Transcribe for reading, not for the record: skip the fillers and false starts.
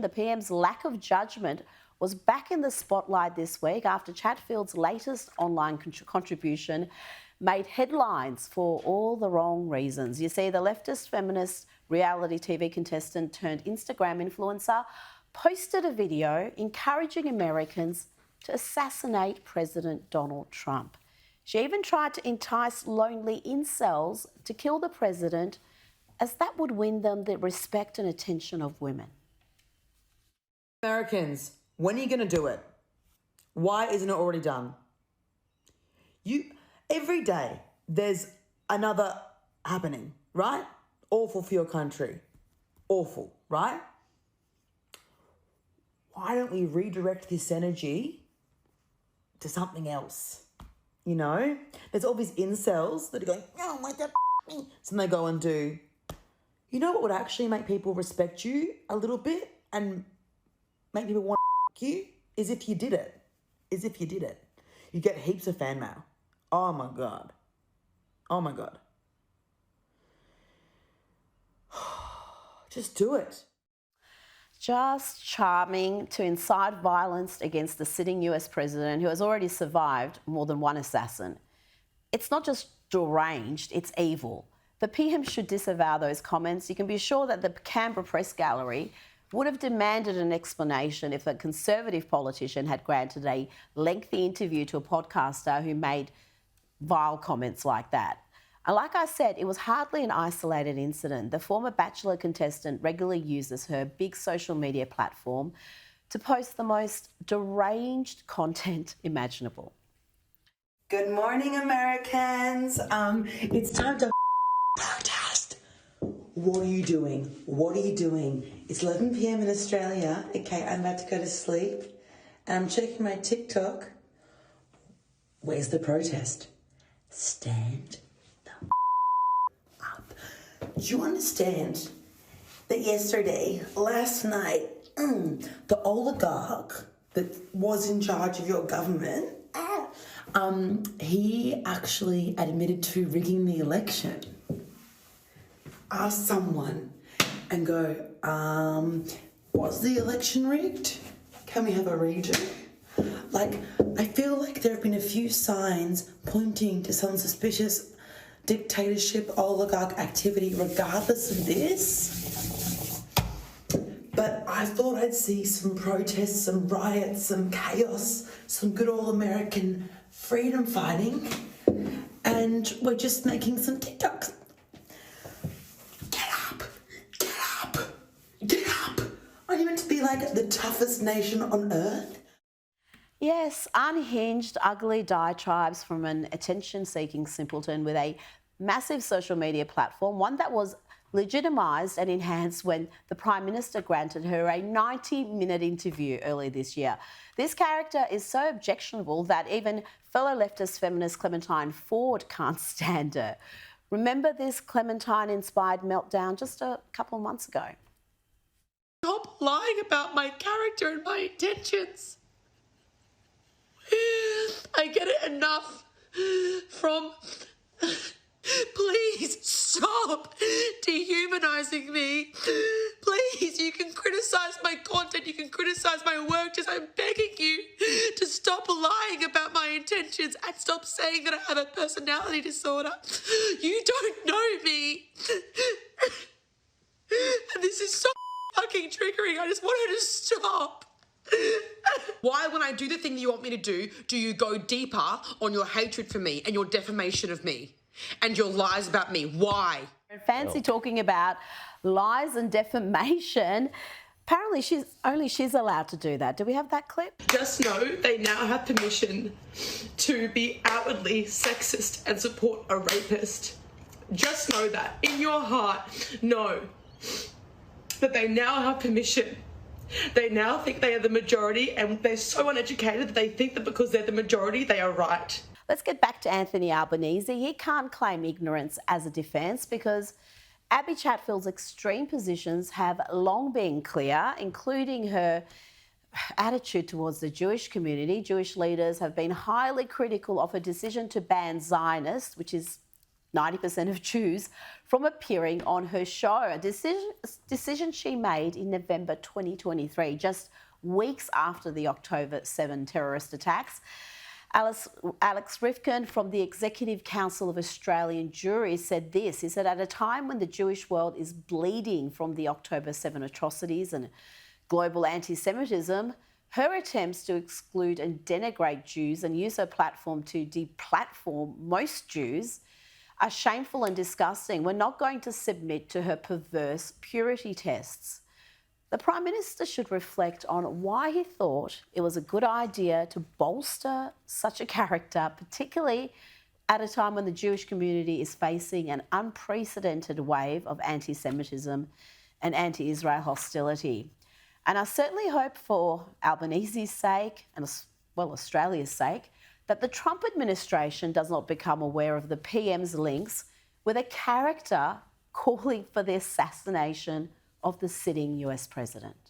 The PM's lack of judgment was back in the spotlight this week after Chatfield's latest online contribution made headlines for all the wrong reasons. You see, the leftist feminist reality TV contestant turned Instagram influencer posted a video encouraging Americans to assassinate President Donald Trump. She even tried to entice lonely incels to kill the president, as that would win them the respect and attention of women. Americans, when are you going to do it? Why isn't it already done? Every day there's another happening, right? Awful for your country. Awful, right? Why don't we redirect this energy to something else? You know, there's all these incels that are going, oh my God, me. So they go and do, you know what would actually make people respect you a little bit and make people want to you? Is if you did it. You get heaps of fan mail. Oh my God. Oh my God. Just do it. Just charming to incite violence against the sitting US president who has already survived more than one assassin. It's not just deranged, it's evil. The PM should disavow those comments. You can be sure that the Canberra Press Gallery would have demanded an explanation if a Conservative politician had granted a lengthy interview to a podcaster who made vile comments like that. And like I said, it was hardly an isolated incident. The former Bachelor contestant regularly uses her big social media platform to post the most deranged content imaginable. Good morning, Americans. It's time to protest. What are you doing? What are you doing? It's 11 p.m. in Australia. Okay, I'm about to go to sleep. And I'm checking my TikTok. Where's the protest? Stand the up. Do you understand that last night, the oligarch that was in charge of your government, he actually admitted to rigging the election? Ask someone and go, was the election rigged? Can we have a redo? I feel like there have been a few signs pointing to some suspicious dictatorship oligarch activity regardless of this. But I thought I'd see some protests, some riots, some chaos, some good old American freedom fighting. And we're just making some TikToks. Get up! Are you meant to be like the toughest nation on earth? Yes, unhinged, ugly diatribes from an attention-seeking simpleton with a massive social media platform, one that was legitimised and enhanced when the Prime Minister granted her a 90-minute interview earlier this year. This character is so objectionable that even fellow leftist feminist Clementine Ford can't stand her. Remember this Clementine-inspired meltdown just a couple of months ago? Stop lying about my character and my intentions. I get it enough from... Please stop dehumanising me. Please, you can criticise my content, you can criticise my work, just I'm begging you to stop lying about my intentions and stop saying that I have a personality disorder. You don't know me. And this is so fucking triggering. I just want her to stop. Why, when I do the thing that you want me to do you go deeper on your hatred for me and your defamation of me and your lies about me? Why? Fancy talking about lies and defamation. Apparently she's allowed to do that. Do we have that clip? Just know they now have permission to be outwardly sexist and support a rapist. Just know that. In your heart, know that they now have permission. They now think they are the majority, and they're so uneducated that they think that because they're the majority, they are right. Let's get back to Anthony Albanese. He can't claim ignorance as a defence because Abbie Chatfield's extreme positions have long been clear, including her attitude towards the Jewish community. Jewish leaders have been highly critical of her decision to ban Zionists, which is 90% of Jews from appearing on her show, a decision she made in November 2023, just weeks after the October 7 terrorist attacks. Alex Rifkin from the Executive Council of Australian Juries said this. He said, at a time when the Jewish world is bleeding from the October 7 atrocities and global anti-Semitism, her attempts to exclude and denigrate Jews and use her platform to deplatform most Jews are shameful and disgusting. We're not going to submit to her perverse purity tests. The Prime Minister should reflect on why he thought it was a good idea to bolster such a character, particularly at a time when the Jewish community is facing an unprecedented wave of anti-Semitism and anti-Israel hostility. And I certainly hope for Albanese's sake and, well, Australia's sake, that the Trump administration does not become aware of the PM's links with a character calling for the assassination of the sitting US president.